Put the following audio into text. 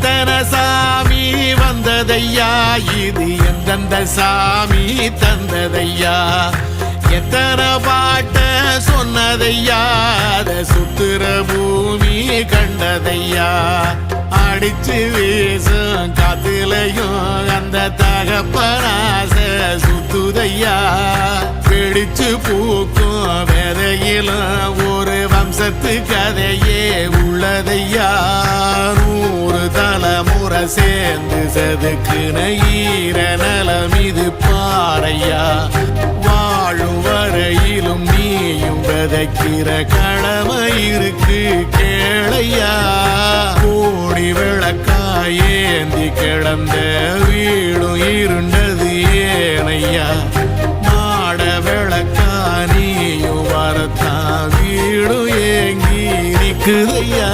எத்தனை சாமி வந்ததையா, இது எந்தெந்த சாமி தந்ததையா, எத்தனை பாட்ட சொன்னதையா, அத சுத்துற பூமி கண்டதையா, அடிச்சு வீசும் காத்துலையும் அந்த தகப்பனாச சுத்துதையா, பிடிச்சு பூக்கும் விதையிலும் ஒரு வம்சத்து கதையே உள்ளதையா, 100 தலைமுறை சேர்ந்து செதுக்குன ஈர நலம் இது பாறையா, வாழும் வரையிலும் நீயும் விதைக்கிற கடமை இருக்கு கேளையா, கோடி விளக்காயேந்தி கிடந்த வீடும் இருண்டது ஏனையா, மாட விளக்கா நீயும் வரத்தான் வீடும் ஏங்கி நிக்குதையா.